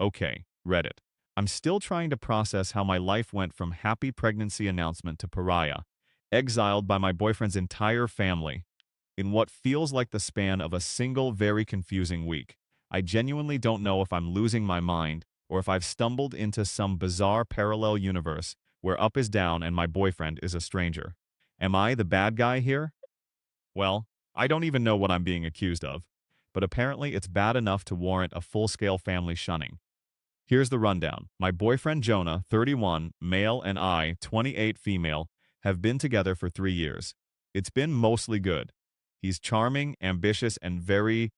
Okay, Reddit. I'm still trying to process how my life went from happy pregnancy announcement to pariah, exiled by my boyfriend's entire family, in what feels like the span of a single very confusing week. I genuinely don't know if I'm losing my mind or if I've stumbled into some bizarre parallel universe where up is down and my boyfriend is a stranger. Am I the bad guy here? Well, I don't even know what I'm being accused of, but apparently it's bad enough to warrant a full-scale family shunning. Here's the rundown. My boyfriend Jonah, 31, male, and I, 28, female, have been together for 3 years. It's been mostly good. He's charming, ambitious, and very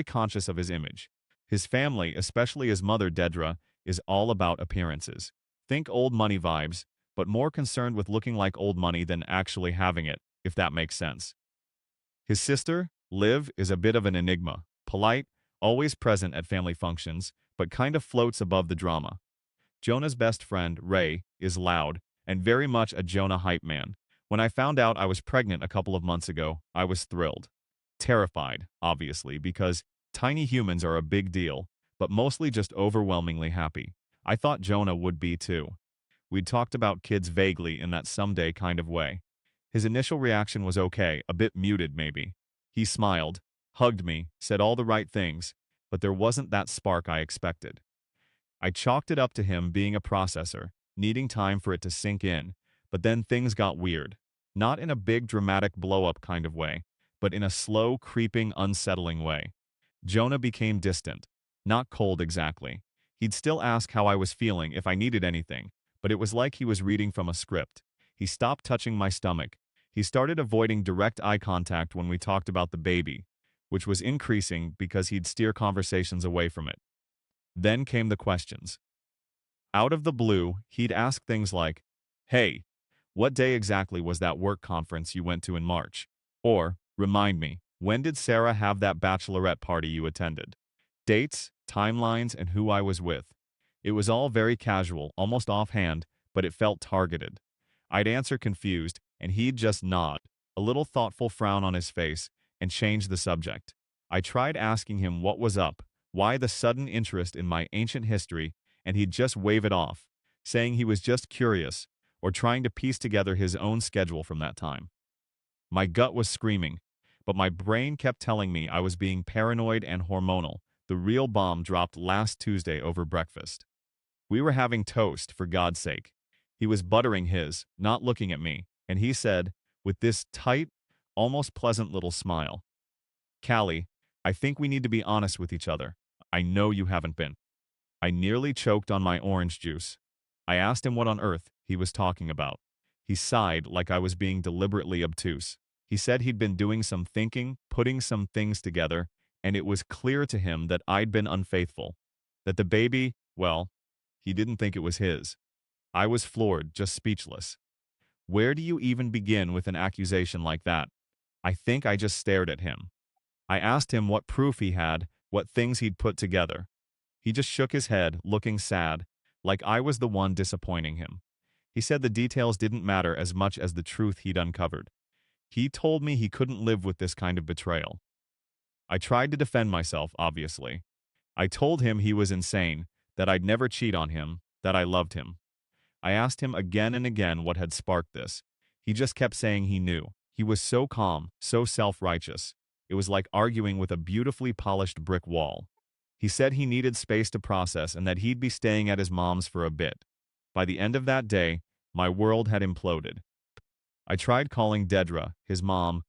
conscious of his image. His family, especially his mother Dedra, is all about appearances. Think old money vibes, but more concerned with looking like old money than actually having it, if that makes sense. His sister, Liv, is a bit of an enigma. Polite, always present at family functions, but kind of floats above the drama. Jonah's best friend, Ray, is loud and very much a Jonah hype man. When I found out I was pregnant a couple of months ago, I was thrilled. Terrified, obviously, because tiny humans are a big deal, but mostly just overwhelmingly happy. I thought Jonah would be too. We'd talked about kids vaguely in that someday kind of way. His initial reaction was okay, a bit muted maybe. He smiled, hugged me, said all the right things, but there wasn't that spark I expected. I chalked it up to him being a processor, needing time for it to sink in, but then things got weird. Not in a big dramatic blow-up kind of way, but in a slow, creeping, unsettling way. Jonah became distant. Not cold exactly. He'd still ask how I was feeling if I needed anything, but it was like he was reading from a script. He stopped touching my stomach. He started avoiding direct eye contact when we talked about the baby, which was increasing because he'd steer conversations away from it. Then came the questions. Out of the blue, he'd ask things like, "Hey, what day exactly was that work conference you went to in March?" Or, "Remind me, when did Sarah have that bachelorette party you attended?" Dates, timelines, and who I was with. It was all very casual, almost offhand, but it felt targeted. I'd answer confused, and he'd just nod, a little thoughtful frown on his face, and change the subject. I tried asking him what was up, why the sudden interest in my ancient history, and he'd just wave it off, saying he was just curious, or trying to piece together his own schedule from that time. My gut was screaming, but my brain kept telling me I was being paranoid and hormonal. The real bomb dropped last Tuesday over breakfast. We were having toast, for God's sake. He was buttering his, not looking at me, and he said, with this tight, almost pleasant little smile, "Callie, I think we need to be honest with each other. I know you haven't been." I nearly choked on my orange juice. I asked him what on earth he was talking about. He sighed like I was being deliberately obtuse. He said he'd been doing some thinking, putting some things together, and it was clear to him that I'd been unfaithful. That the baby, well, he didn't think it was his. I was floored, just speechless. Where do you even begin with an accusation like that? I think I just stared at him. I asked him what proof he had, what things he'd put together. He just shook his head, looking sad, like I was the one disappointing him. He said the details didn't matter as much as the truth he'd uncovered. He told me he couldn't live with this kind of betrayal. I tried to defend myself, obviously. I told him he was insane, that I'd never cheat on him, that I loved him. I asked him again and again what had sparked this. He just kept saying he knew. He was so calm, so self-righteous. It was like arguing with a beautifully polished brick wall. He said he needed space to process and that he'd be staying at his mom's for a bit. By the end of that day, my world had imploded. I tried calling Dedra, his mom,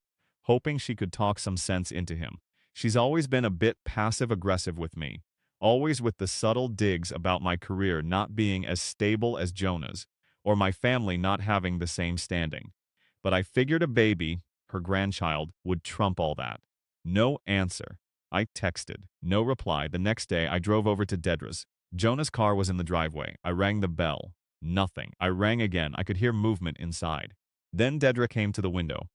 hoping she could talk some sense into him. She's always been a bit passive-aggressive with me, always with the subtle digs about my career not being as stable as Jonah's, or my family not having the same standing. But I figured a baby, her grandchild, would trump all that. No answer. I texted. No reply. The next day, I drove over to Dedra's. Jonah's car was in the driveway. I rang the bell. Nothing. I rang again. I could hear movement inside. Then Dedra came to the window,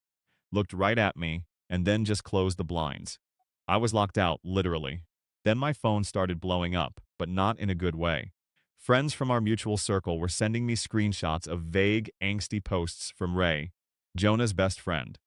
looked right at me, and then just closed the blinds. I was locked out, literally. Then my phone started blowing up, but not in a good way. Friends from our mutual circle were sending me screenshots of vague, angsty posts from Ray, Jonah's best friend.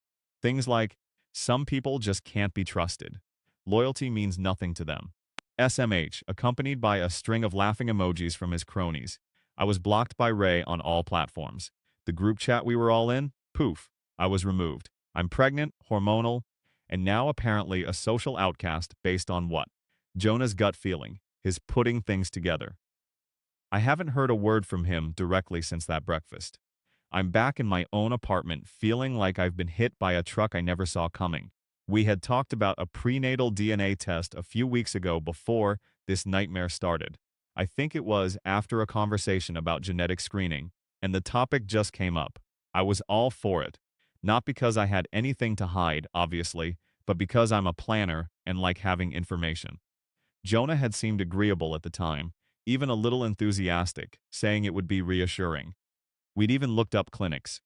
Things like, "Some people just can't be trusted. Loyalty means nothing to them. SMH, accompanied by a string of laughing emojis from his cronies. I was blocked by Ray on all platforms. The group chat we were all in, poof, I was removed. I'm pregnant, hormonal, and now apparently a social outcast based on what? Jonah's gut feeling, his putting things together. I haven't heard a word from him directly since that breakfast. I'm back in my own apartment feeling like I've been hit by a truck I never saw coming. We had talked about a prenatal DNA test a few weeks ago before this nightmare started. I think it was after a conversation about genetic screening, and the topic just came up. I was all for it. Not because I had anything to hide, obviously, but because I'm a planner and like having information. Jonah had seemed agreeable at the time, even a little enthusiastic, saying it would be reassuring. We'd even looked up clinics.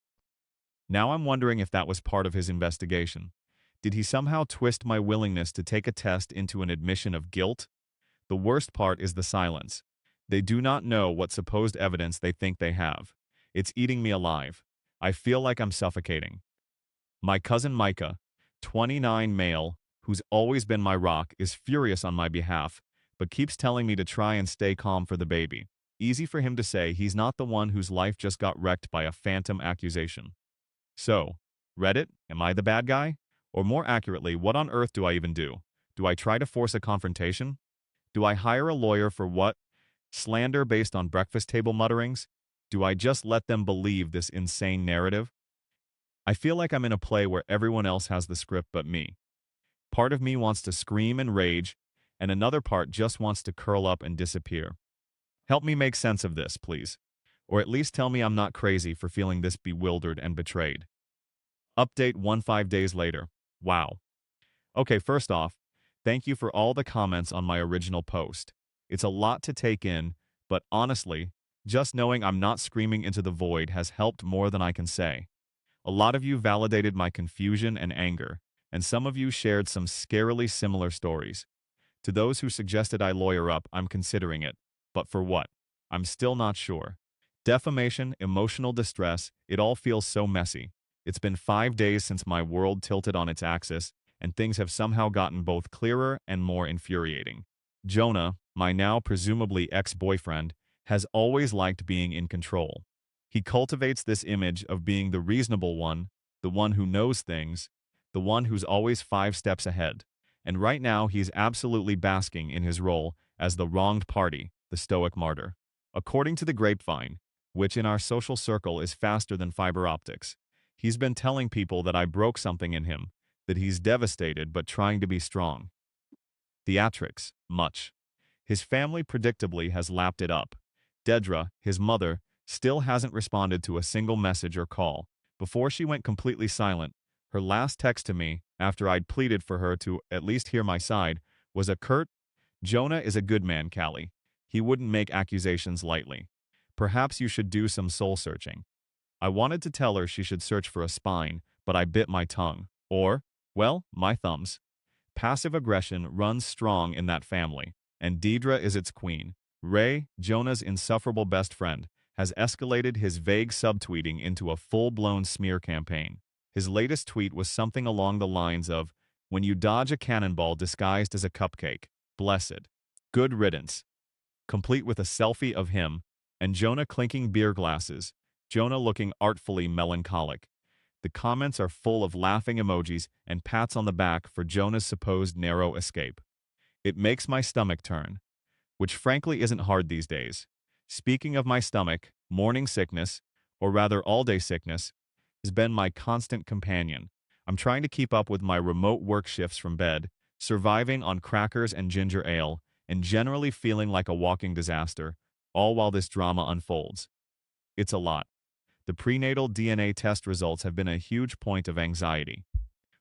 Now I'm wondering if that was part of his investigation. Did he somehow twist my willingness to take a test into an admission of guilt? The worst part is the silence. They do not know what supposed evidence they think they have. It's eating me alive. I feel like I'm suffocating. My cousin Micah, 29 male, who's always been my rock, is furious on my behalf, but keeps telling me to try and stay calm for the baby. Easy for him to say he's not the one whose life just got wrecked by a phantom accusation. So, Reddit, am I the bad guy? Or more accurately, what on earth do I even do? Do I try to force a confrontation? Do I hire a lawyer for what? Slander based on breakfast table mutterings? Do I just let them believe this insane narrative? I feel like I'm in a play where everyone else has the script but me. Part of me wants to scream and rage, and another part just wants to curl up and disappear. Help me make sense of this, please. Or at least tell me I'm not crazy for feeling this bewildered and betrayed. Update 15 days later. Wow. Okay, first off, thank you for all the comments on my original post. It's a lot to take in, but honestly, just knowing I'm not screaming into the void has helped more than I can say. A lot of you validated my confusion and anger, and some of you shared some scarily similar stories. To those who suggested I lawyer up, I'm considering it. But for what? I'm still not sure. Defamation, emotional distress, it all feels so messy. It's been 5 days since my world tilted on its axis, and things have somehow gotten both clearer and more infuriating. Jonah, my now presumably ex-boyfriend, has always liked being in control. He cultivates this image of being the reasonable one, the one who knows things, the one who's always 5 steps ahead. And right now he's absolutely basking in his role as the wronged party, the stoic martyr. According to the grapevine, which in our social circle is faster than fiber optics, he's been telling people that I broke something in him, that he's devastated but trying to be strong. Theatrics, much. His family predictably has lapped it up. Dedra, his mother, still hasn't responded to a single message or call. Before she went completely silent, her last text to me, after I'd pleaded for her to at least hear my side, was a curt, "Jonah is a good man, Callie. He wouldn't make accusations lightly. Perhaps you should do some soul-searching." I wanted to tell her she should search for a spine, but I bit my tongue. Or, well, my thumbs. Passive aggression runs strong in that family, and Dedra is its queen. Ray, Jonah's insufferable best friend, has escalated his vague subtweeting into a full-blown smear campaign. His latest tweet was something along the lines of, "When you dodge a cannonball disguised as a cupcake, blessed. Good riddance." Complete with a selfie of him, and Jonah clinking beer glasses, Jonah looking artfully melancholic. The comments are full of laughing emojis and pats on the back for Jonah's supposed narrow escape. It makes my stomach turn, which frankly isn't hard these days. Speaking of my stomach, morning sickness, or rather all-day sickness, has been my constant companion. I'm trying to keep up with my remote work shifts from bed, surviving on crackers and ginger ale, and generally feeling like a walking disaster, all while this drama unfolds. It's a lot. The prenatal DNA test results have been a huge point of anxiety.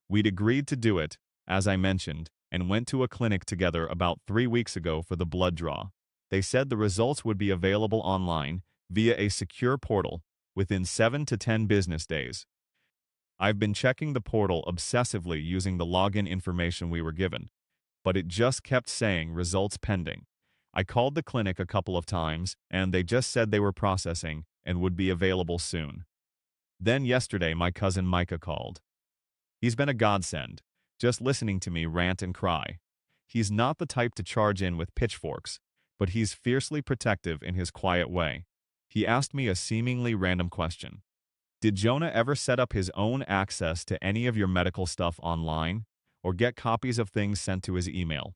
We'd agreed to do it, as I mentioned, and went to a clinic together about 3 weeks ago for the blood draw. They said the results would be available online via a secure portal within 7 to 10 business days. I've been checking the portal obsessively using the login information we were given, but it just kept saying results pending. I called the clinic a couple of times, and they just said they were processing and would be available soon. Then yesterday my cousin Micah called. He's been a godsend, just listening to me rant and cry. He's not the type to charge in with pitchforks, but he's fiercely protective in his quiet way. He asked me a seemingly random question. Did Jonah ever set up his own access to any of your medical stuff online, or get copies of things sent to his email?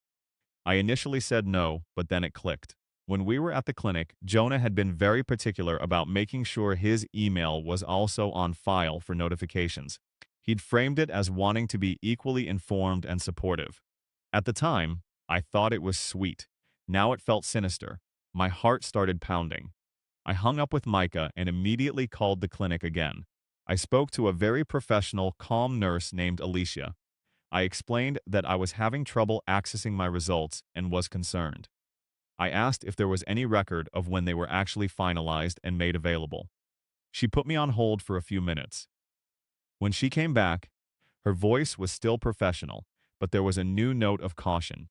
I initially said no, but then it clicked. When we were at the clinic, Jonah had been very particular about making sure his email was also on file for notifications. He'd framed it as wanting to be equally informed and supportive. At the time, I thought it was sweet. Now it felt sinister. My heart started pounding. I hung up with Micah and immediately called the clinic again. I spoke to a very professional, calm nurse named Alicia. I explained that I was having trouble accessing my results and was concerned. I asked if there was any record of when they were actually finalized and made available. She put me on hold for a few minutes. When she came back, her voice was still professional, but there was a new note of caution.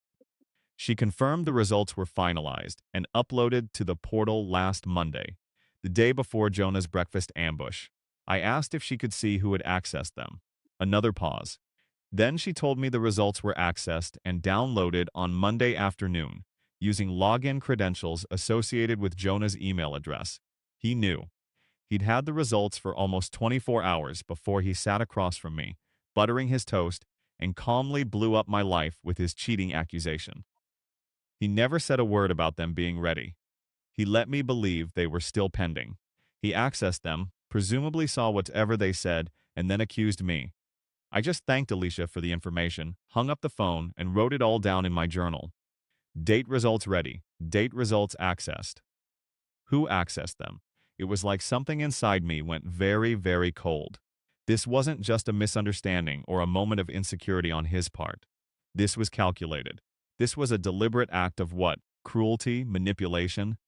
She confirmed the results were finalized and uploaded to the portal last Monday, the day before Jonah's breakfast ambush. I asked if she could see who had accessed them. Another pause. Then she told me the results were accessed and downloaded on Monday afternoon, using login credentials associated with Jonah's email address. He knew. He'd had the results for almost 24 hours before he sat across from me, buttering his toast, and calmly blew up my life with his cheating accusation. He never said a word about them being ready. He let me believe they were still pending. He accessed them, presumably saw whatever they said, and then accused me. I just thanked Alicia for the information, hung up the phone, and wrote it all down in my journal. Date results ready. Date results accessed. Who accessed them? It was like something inside me went very, very cold. This wasn't just a misunderstanding or a moment of insecurity on his part. This was calculated. This was a deliberate act of what? Cruelty? Manipulation?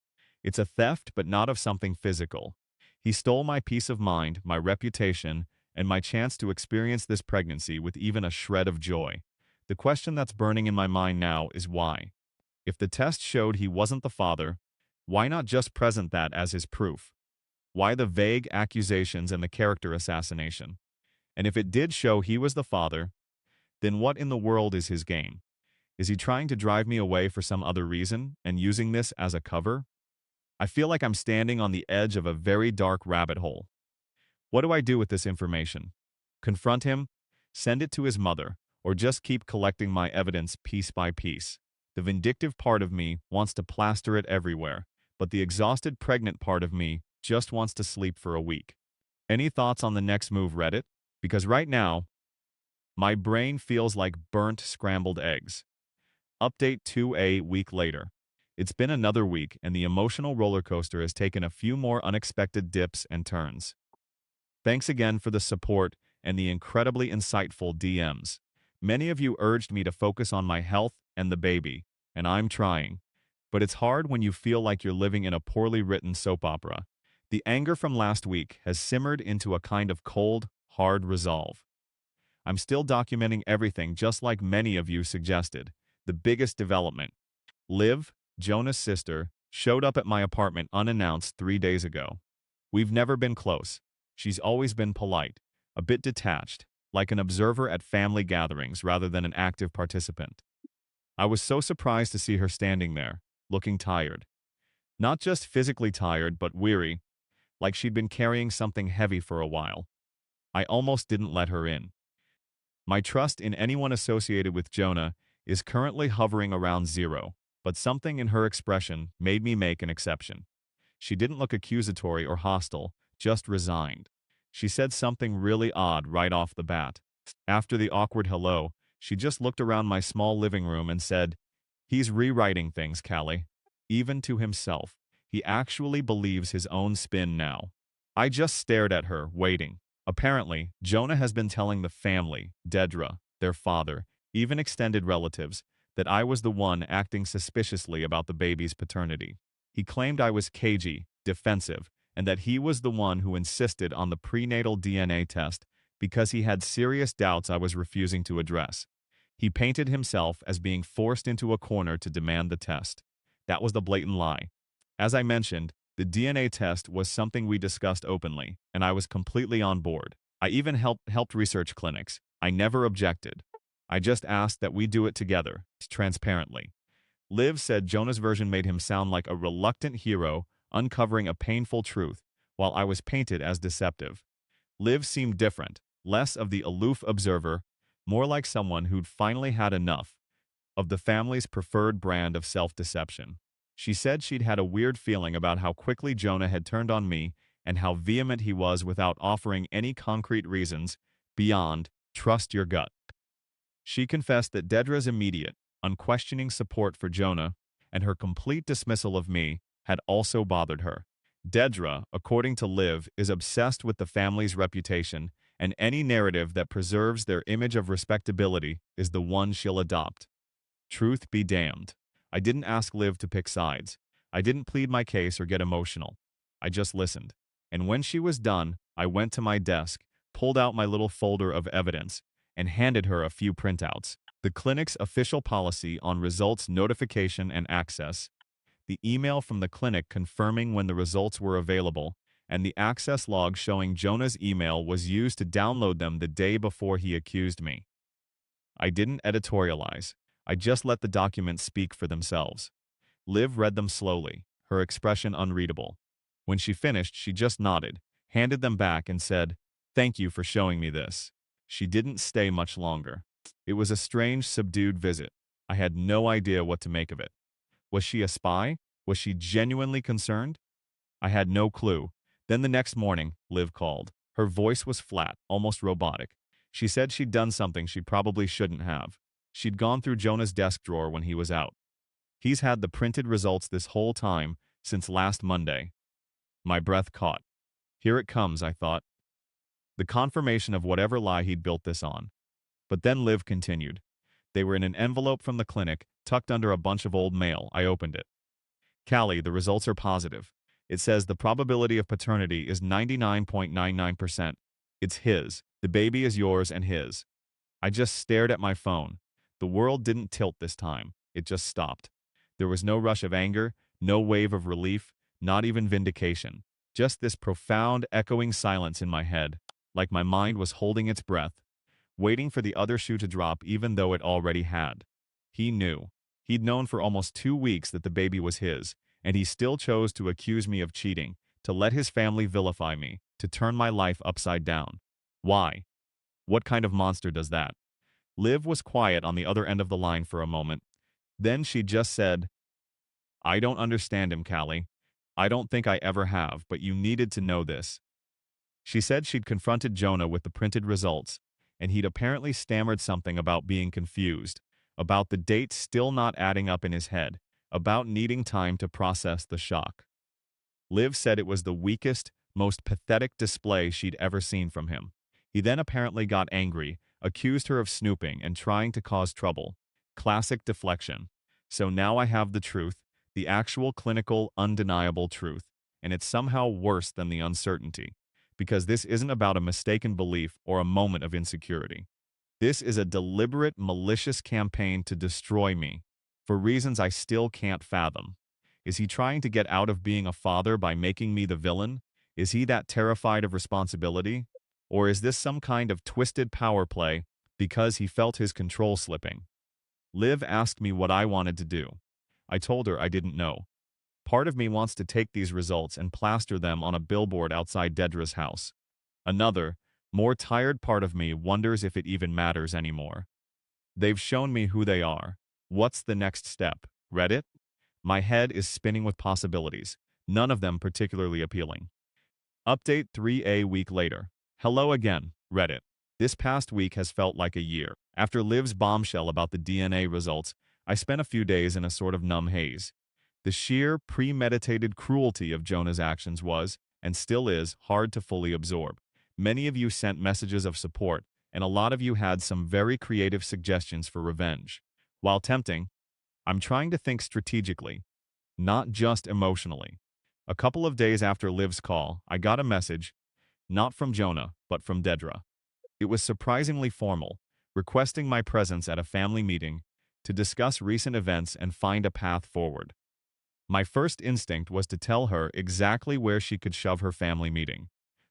It's a theft, but not of something physical. He stole my peace of mind, my reputation, and my chance to experience this pregnancy with even a shred of joy. The question that's burning in my mind now is why? If the test showed he wasn't the father, why not just present that as his proof? Why the vague accusations and the character assassination? And if it did show he was the father, then what in the world is his game? Is he trying to drive me away for some other reason and using this as a cover? I feel like I'm standing on the edge of a very dark rabbit hole. What do I do with this information? Confront him? Send it to his mother? Or just keep collecting my evidence piece by piece? The vindictive part of me wants to plaster it everywhere, but the exhausted pregnant part of me just wants to sleep for a week. Any thoughts on the next move, Reddit? Because right now, my brain feels like burnt scrambled eggs. Update 2A week later. It's been another week, and the emotional roller coaster has taken a few more unexpected dips and turns. Thanks again for the support and the incredibly insightful DMs. Many of you urged me to focus on my health and the baby, and I'm trying. But it's hard when you feel like you're living in a poorly written soap opera. The anger from last week has simmered into a kind of cold, hard resolve. I'm still documenting everything just like many of you suggested. The biggest development. Liv, Jonah's sister, showed up at my apartment unannounced 3 days ago. We've never been close. She's always been polite, a bit detached, like an observer at family gatherings rather than an active participant. I was so surprised to see her standing there, looking tired. Not just physically tired, but weary, like she'd been carrying something heavy for a while. I almost didn't let her in. My trust in anyone associated with Jonah is currently hovering around zero, but something in her expression made me make an exception. She didn't look accusatory or hostile, just resigned. She said something really odd right off the bat. After the awkward hello, she just looked around my small living room and said, "He's rewriting things, Callie." Even to himself, he actually believes his own spin now. I just stared at her, waiting. Apparently, Jonah has been telling the family, Dedra, their father, even extended relatives, that I was the one acting suspiciously about the baby's paternity. He claimed I was cagey, defensive, and that he was the one who insisted on the prenatal DNA test because he had serious doubts I was refusing to address. He painted himself as being forced into a corner to demand the test. That was the blatant lie. As I mentioned, the DNA test was something we discussed openly, and I was completely on board. I even helped research clinics. I never objected. I just asked that we do it together, transparently. Liv said Jonah's version made him sound like a reluctant hero uncovering a painful truth, while I was painted as deceptive. Liv seemed different, less of the aloof observer, more like someone who'd finally had enough of the family's preferred brand of self-deception. She said she'd had a weird feeling about how quickly Jonah had turned on me and how vehement he was without offering any concrete reasons beyond, trust your gut. She confessed that Dedra's immediate, unquestioning support for Jonah and her complete dismissal of me had also bothered her. Dedra, according to Liv, is obsessed with the family's reputation, and any narrative that preserves their image of respectability is the one she'll adopt. Truth be damned. I didn't ask Liv to pick sides. I didn't plead my case or get emotional. I just listened. And when she was done, I went to my desk, pulled out my little folder of evidence, and handed her a few printouts. The clinic's official policy on results notification and access, the email from the clinic confirming when the results were available, and the access log showing Jonah's email was used to download them the day before he accused me. I didn't editorialize. I just let the documents speak for themselves. Liv read them slowly, her expression unreadable. When she finished, she just nodded, handed them back, and said, "Thank you for showing me this." She didn't stay much longer. It was a strange, subdued visit. I had no idea what to make of it. Was she a spy? Was she genuinely concerned? I had no clue. Then the next morning, Liv called. Her voice was flat, almost robotic. She said she'd done something she probably shouldn't have. She'd gone through Jonah's desk drawer when he was out. He's had the printed results this whole time, since last Monday. My breath caught. Here it comes, I thought. The confirmation of whatever lie he'd built this on. But then Liv continued. They were in an envelope from the clinic, tucked under a bunch of old mail. I opened it. Callie, the results are positive. It says the probability of paternity is 99.99%. It's his. The baby is yours and his. I just stared at my phone. The world didn't tilt this time. It just stopped. There was no rush of anger, no wave of relief, not even vindication. Just this profound, echoing silence in my head, like my mind was holding its breath, waiting for the other shoe to drop even though it already had. He knew. He'd known for almost 2 weeks that the baby was his, and he still chose to accuse me of cheating, to let his family vilify me, to turn my life upside down. Why? What kind of monster does that? Liv was quiet on the other end of the line for a moment. Then she just said, I don't understand him, Callie. I don't think I ever have, but you needed to know this. She said she'd confronted Jonah with the printed results, and he'd apparently stammered something about being confused, about the dates still not adding up in his head, about needing time to process the shock. Liv said it was the weakest, most pathetic display she'd ever seen from him. He then apparently got angry, accused her of snooping and trying to cause trouble. Classic deflection. So now I have the truth, the actual clinical, undeniable truth, and it's somehow worse than the uncertainty, because this isn't about a mistaken belief or a moment of insecurity. This is a deliberate, malicious campaign to destroy me, for reasons I still can't fathom. Is he trying to get out of being a father by making me the villain? Is he that terrified of responsibility? Or is this some kind of twisted power play because he felt his control slipping? Liv asked me what I wanted to do. I told her I didn't know. Part of me wants to take these results and plaster them on a billboard outside Dedra's house. Another, more tired part of me wonders if it even matters anymore. They've shown me who they are. What's the next step? Reddit? My head is spinning with possibilities, none of them particularly appealing. Update 3A week later. Hello again, Reddit. This past week has felt like a year. After Liv's bombshell about the DNA results, I spent a few days in a sort of numb haze. The sheer, premeditated cruelty of Jonah's actions was, and still is, hard to fully absorb. Many of you sent messages of support, and a lot of you had some very creative suggestions for revenge. While tempting, I'm trying to think strategically, not just emotionally. A couple of days after Liv's call, I got a message, not from Jonah, but from Dedra. It was surprisingly formal, requesting my presence at a family meeting to discuss recent events and find a path forward. My first instinct was to tell her exactly where she could shove her family meeting.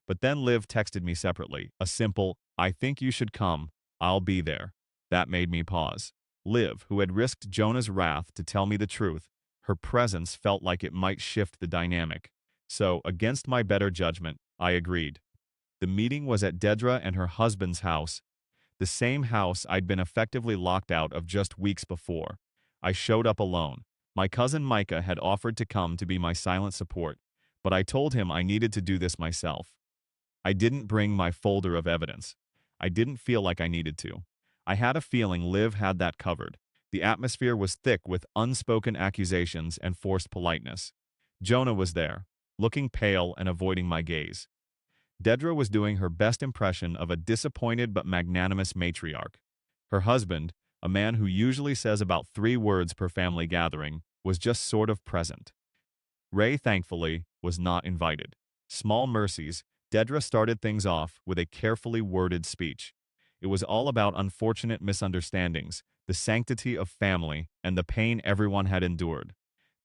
But then Liv texted me separately, a simple, I think you should come, I'll be there. That made me pause. Liv, who had risked Jonah's wrath to tell me the truth, her presence felt like it might shift the dynamic. So, against my better judgment, I agreed. The meeting was at Dedra and her husband's house, the same house I'd been effectively locked out of just weeks before. I showed up alone. My cousin Micah had offered to come to be my silent support, but I told him I needed to do this myself. I didn't bring my folder of evidence. I didn't feel like I needed to. I had a feeling Liv had that covered. The atmosphere was thick with unspoken accusations and forced politeness. Jonah was there, looking pale and avoiding my gaze. Dedra was doing her best impression of a disappointed but magnanimous matriarch. Her husband, a man who usually says about 3 words per family gathering, was just sort of present. Ray, thankfully, was not invited. Small mercies, Dedra started things off with a carefully worded speech. It was all about unfortunate misunderstandings, the sanctity of family, and the pain everyone had endured.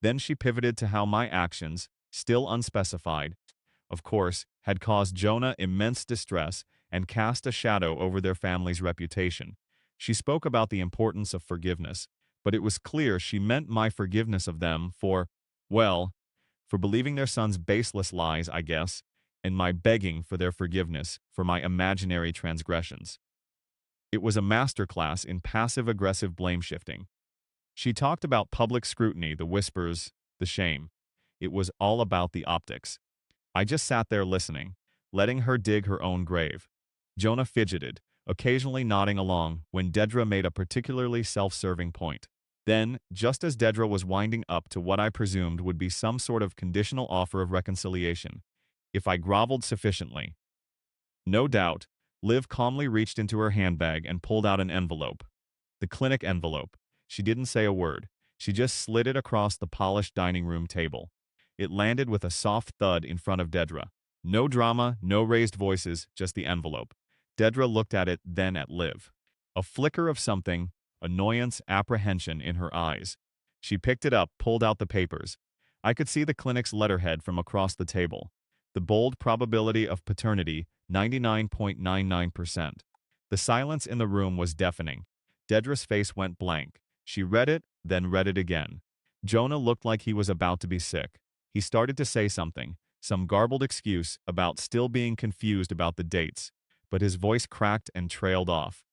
Then she pivoted to how my actions, still unspecified, of course, had caused Jonah immense distress and cast a shadow over their family's reputation. She spoke about the importance of forgiveness, but it was clear she meant my forgiveness of them for, well, for believing their son's baseless lies, I guess, and my begging for their forgiveness for my imaginary transgressions. It was a masterclass in passive-aggressive blame-shifting. She talked about public scrutiny, the whispers, the shame. It was all about the optics. I just sat there listening, letting her dig her own grave. Jonah fidgeted, occasionally nodding along when Dedra made a particularly self-serving point. Then, just as Dedra was winding up to what I presumed would be some sort of conditional offer of reconciliation, if I groveled sufficiently. No doubt, Liv calmly reached into her handbag and pulled out an envelope. The clinic envelope. She didn't say a word. She just slid it across the polished dining room table. It landed with a soft thud in front of Dedra. No drama, no raised voices, just the envelope. Dedra looked at it, then at Liv. A flicker of something, annoyance, apprehension in her eyes. She picked it up, pulled out the papers. I could see the clinic's letterhead from across the table. The bold probability of paternity, 99.99%. The silence in the room was deafening. Dedra's face went blank. She read it, then read it again. Jonah looked like he was about to be sick. He started to say something, some garbled excuse about still being confused about the dates, but his voice cracked and trailed off.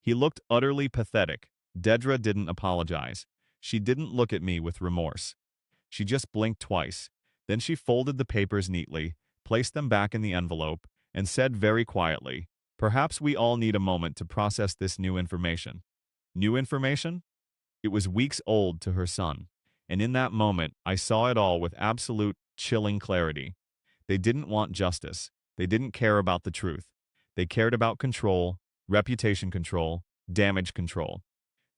He looked utterly pathetic. Dedra didn't apologize. She didn't look at me with remorse. She just blinked twice. Then she folded the papers neatly, placed them back in the envelope, and said very quietly, "Perhaps we all need a moment to process this new information." New information? It was weeks old to her son. And in that moment, I saw it all with absolute, chilling clarity. They didn't want justice. They didn't care about the truth. They cared about control, reputation control, damage control.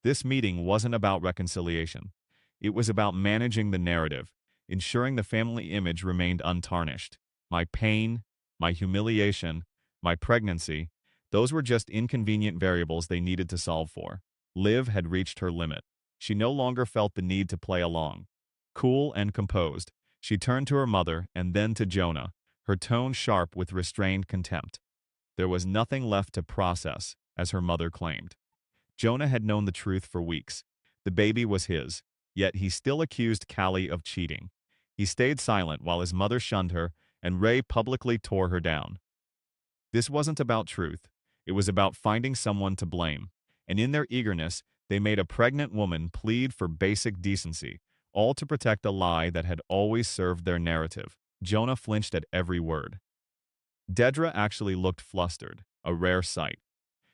This meeting wasn't about reconciliation. It was about managing the narrative, ensuring the family image remained untarnished. My pain, my humiliation, my pregnancy, those were just inconvenient variables they needed to solve for. Liv had reached her limit. She no longer felt the need to play along. Cool and composed, she turned to her mother and then to Jonah, her tone sharp with restrained contempt. There was nothing left to process, as her mother claimed. Jonah had known the truth for weeks. The baby was his, yet he still accused Callie of cheating. He stayed silent while his mother shunned her, and Ray publicly tore her down. This wasn't about truth. It was about finding someone to blame. And in their eagerness, they made a pregnant woman plead for basic decency, all to protect a lie that had always served their narrative. Jonah flinched at every word. Dedra actually looked flustered, a rare sight.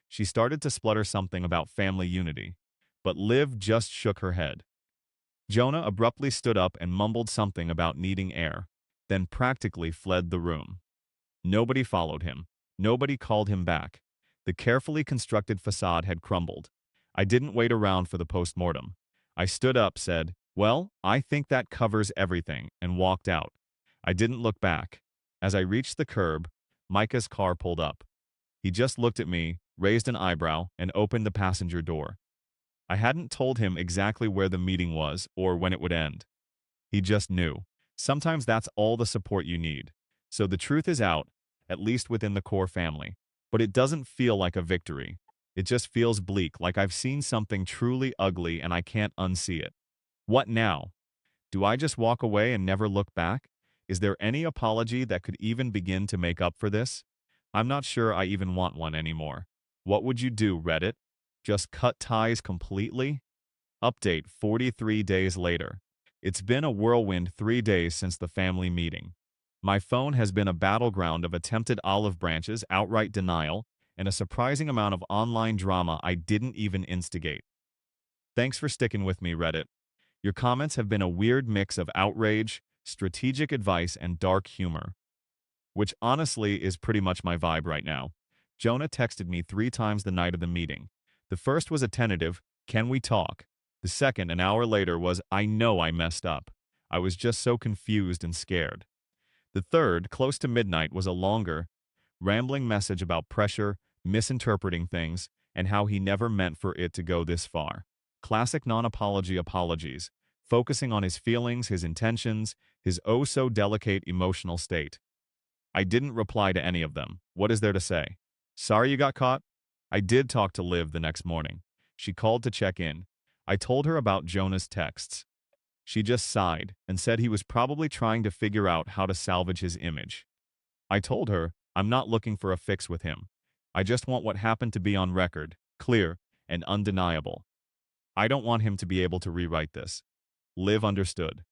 She started to splutter something about family unity, but Liv just shook her head. Jonah abruptly stood up and mumbled something about needing air, then practically fled the room. Nobody followed him. Nobody called him back. The carefully constructed facade had crumbled. I didn't wait around for the post-mortem. I stood up, said, "Well, I think that covers everything," and walked out. I didn't look back. As I reached the curb, Micah's car pulled up. He just looked at me, raised an eyebrow, and opened the passenger door. I hadn't told him exactly where the meeting was or when it would end. He just knew. Sometimes that's all the support you need. So the truth is out, at least within the core family. But it doesn't feel like a victory. It just feels bleak, like I've seen something truly ugly and I can't unsee it. What now? Do I just walk away and never look back? Is there any apology that could even begin to make up for this? I'm not sure I even want one anymore. What would you do, Reddit? Just cut ties completely? Update 43 days later. It's been a whirlwind 3 days since the family meeting. My phone has been a battleground of attempted olive branches, outright denial, and a surprising amount of online drama I didn't even instigate. Thanks for sticking with me, Reddit. Your comments have been a weird mix of outrage, strategic advice, and dark humor, which honestly is pretty much my vibe right now. Jonah texted me 3 times the night of the meeting. The first was a tentative, "Can we talk?" The second, an hour later, was, "I know I messed up. I was just so confused and scared." The third, close to midnight, was a longer, rambling message about pressure, misinterpreting things, and how he never meant for it to go this far. Classic non-apology apologies, focusing on his feelings, his intentions, his oh-so-delicate emotional state. I didn't reply to any of them. What is there to say? Sorry you got caught? I did talk to Liv the next morning. She called to check in. I told her about Jonah's texts. She just sighed and said he was probably trying to figure out how to salvage his image. I told her, I'm not looking for a fix with him. I just want what happened to be on record, clear, and undeniable. I don't want him to be able to rewrite this. Liv understood.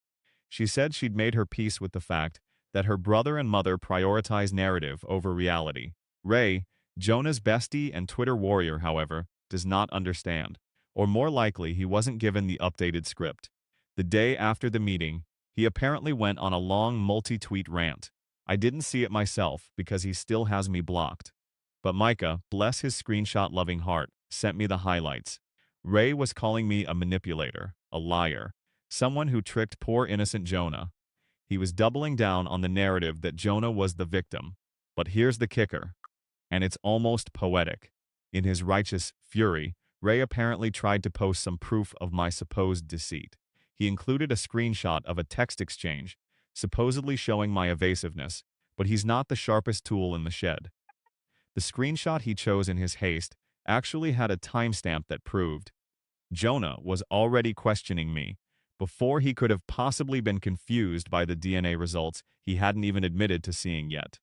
She said she'd made her peace with the fact that her brother and mother prioritize narrative over reality. Ray, Jonah's bestie and Twitter warrior, however, does not understand. Or more likely, he wasn't given the updated script. The day after the meeting, he apparently went on a long multi-tweet rant. I didn't see it myself because he still has me blocked. But Micah, bless his screenshot-loving heart, sent me the highlights. Ray was calling me a manipulator, a liar, someone who tricked poor innocent Jonah. He was doubling down on the narrative that Jonah was the victim. But here's the kicker, and it's almost poetic. In his righteous fury, Ray apparently tried to post some proof of my supposed deceit. He included a screenshot of a text exchange, supposedly showing my evasiveness, but he's not the sharpest tool in the shed. The screenshot he chose in his haste actually had a timestamp that proved Jonah was already questioning me before he could have possibly been confused by the DNA results he hadn't even admitted to seeing yet.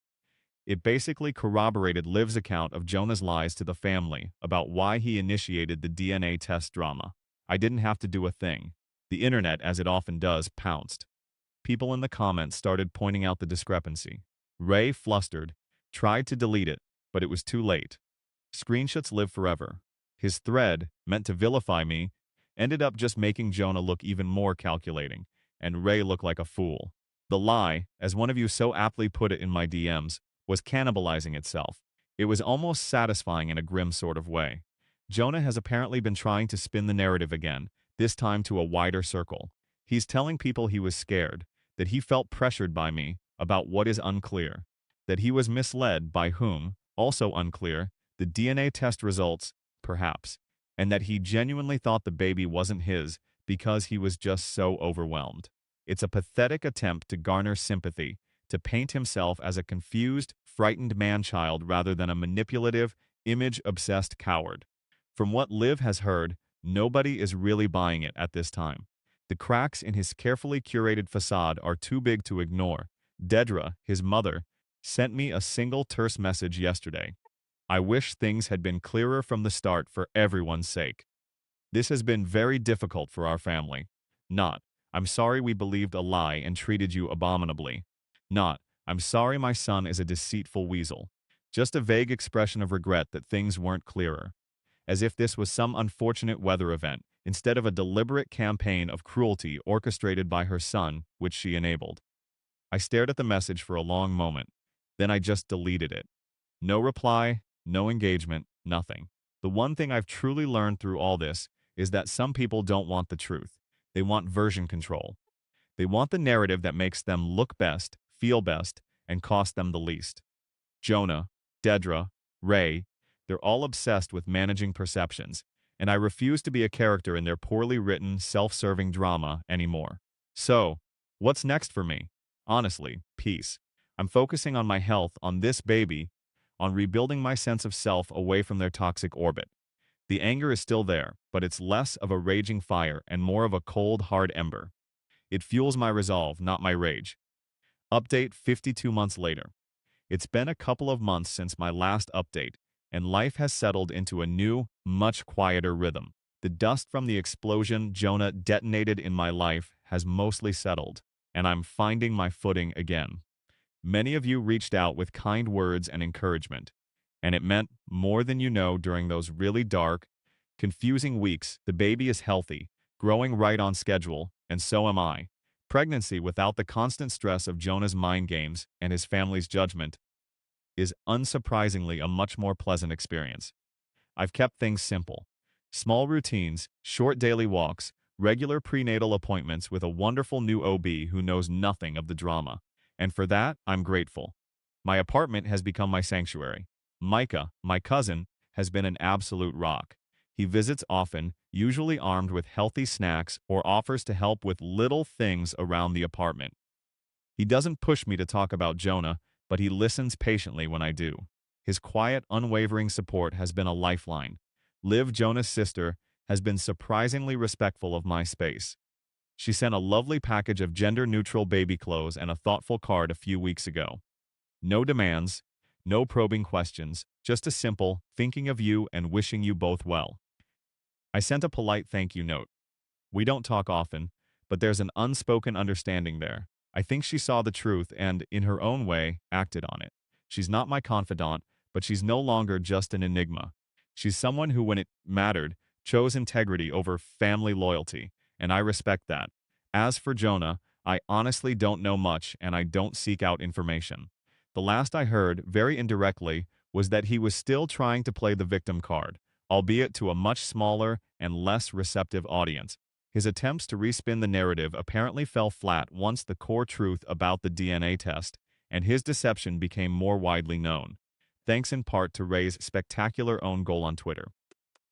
It basically corroborated Liv's account of Jonah's lies to the family about why he initiated the DNA test drama. I didn't have to do a thing. The internet, as it often does, pounced. People in the comments started pointing out the discrepancy. Ray, flustered, tried to delete it, but it was too late. Screenshots live forever. His thread, meant to vilify me, ended up just making Jonah look even more calculating, and Ray look like a fool. The lie, as one of you so aptly put it in my DMs, was cannibalizing itself. It was almost satisfying in a grim sort of way. Jonah has apparently been trying to spin the narrative again, this time to a wider circle. He's telling people he was scared, that he felt pressured by me, about what is unclear, that he was misled by whom, also unclear, the DNA test results, perhaps, and that he genuinely thought the baby wasn't his because he was just so overwhelmed. It's a pathetic attempt to garner sympathy, to paint himself as a confused, frightened man-child rather than a manipulative, image-obsessed coward. From what Liv has heard, nobody is really buying it at this time. The cracks in his carefully curated facade are too big to ignore. Dedra, his mother, sent me a single terse message yesterday. I wish things had been clearer from the start for everyone's sake. This has been very difficult for our family. Not, I'm sorry we believed a lie and treated you abominably. Not, I'm sorry my son is a deceitful weasel. Just a vague expression of regret that things weren't clearer. As if this was some unfortunate weather event, instead of a deliberate campaign of cruelty orchestrated by her son, which she enabled. I stared at the message for a long moment. Then I just deleted it. No reply, no engagement, nothing. The one thing I've truly learned through all this is that some people don't want the truth. They want version control. They want the narrative that makes them look best, feel best, and cost them the least. Jonah, Dedra, Ray, they're all obsessed with managing perceptions, and I refuse to be a character in their poorly written, self-serving drama anymore. So, what's next for me? Honestly, peace. I'm focusing on my health, on this baby, on rebuilding my sense of self away from their toxic orbit. The anger is still there, but it's less of a raging fire and more of a cold, hard ember. It fuels my resolve, not my rage. Update 52 months later. It's been a couple of months since my last update, and life has settled into a new, much quieter rhythm. The dust from the explosion Jonah detonated in my life has mostly settled, and I'm finding my footing again. Many of you reached out with kind words and encouragement, and it meant more than you know during those really dark, confusing weeks. The baby is healthy, growing right on schedule, and so am I. Pregnancy without the constant stress of Jonah's mind games and his family's judgment is unsurprisingly a much more pleasant experience. I've kept things simple. Small routines, short daily walks, regular prenatal appointments with a wonderful new OB who knows nothing of the drama. And for that, I'm grateful. My apartment has become my sanctuary. Micah, my cousin, has been an absolute rock. He visits often, usually armed with healthy snacks or offers to help with little things around the apartment. He doesn't push me to talk about Jonah, but he listens patiently when I do. His quiet, unwavering support has been a lifeline. Liv, Jonah's sister, has been surprisingly respectful of my space. She sent a lovely package of gender-neutral baby clothes and a thoughtful card a few weeks ago. No demands, no probing questions, just a simple, thinking of you and wishing you both well. I sent a polite thank you note. We don't talk often, but there's an unspoken understanding there. I think she saw the truth and, in her own way, acted on it. She's not my confidant, but she's no longer just an enigma. She's someone who, when it mattered, chose integrity over family loyalty, and I respect that. As for Jonah, I honestly don't know much and I don't seek out information. The last I heard, very indirectly, was that he was still trying to play the victim card, albeit to a much smaller and less receptive audience. His attempts to respin the narrative apparently fell flat once the core truth about the DNA test and his deception became more widely known, thanks in part to Ray's spectacular own goal on Twitter.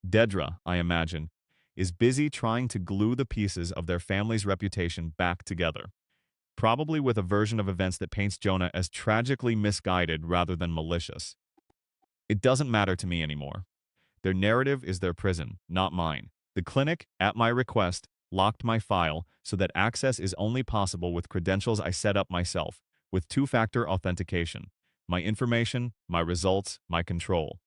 Dedra, I imagine, is busy trying to glue the pieces of their family's reputation back together, probably with a version of events that paints Jonah as tragically misguided rather than malicious. It doesn't matter to me anymore. Their narrative is their prison, not mine. The clinic, at my request, locked my file so that access is only possible with credentials I set up myself, with two-factor authentication. My information, my results, my control.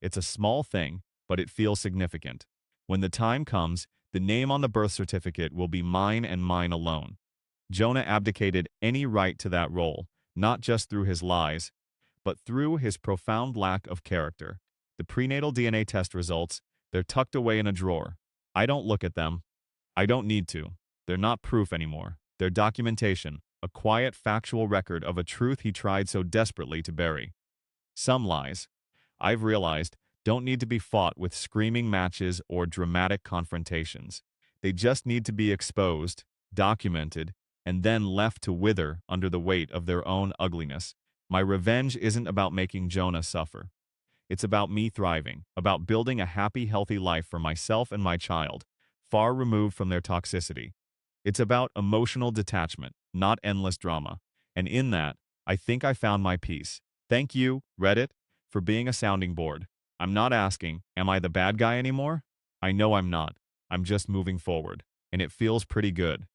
It's a small thing, but it feels significant. When the time comes, the name on the birth certificate will be mine and mine alone. Jonah abdicated any right to that role, not just through his lies, but through his profound lack of character. The prenatal DNA test results, they're tucked away in a drawer. I don't look at them. I don't need to. They're not proof anymore. They're documentation, a quiet, factual record of a truth he tried so desperately to bury. Some lies, I've realized, don't need to be fought with screaming matches or dramatic confrontations. They just need to be exposed, documented, and then left to wither under the weight of their own ugliness. My revenge isn't about making Jonah suffer. It's about me thriving, about building a happy, healthy life for myself and my child, far removed from their toxicity. It's about emotional detachment, not endless drama. And in that, I think I found my peace. Thank you, Reddit, for being a sounding board. I'm not asking, am I the bad guy anymore? I know I'm not. I'm just moving forward. And it feels pretty good.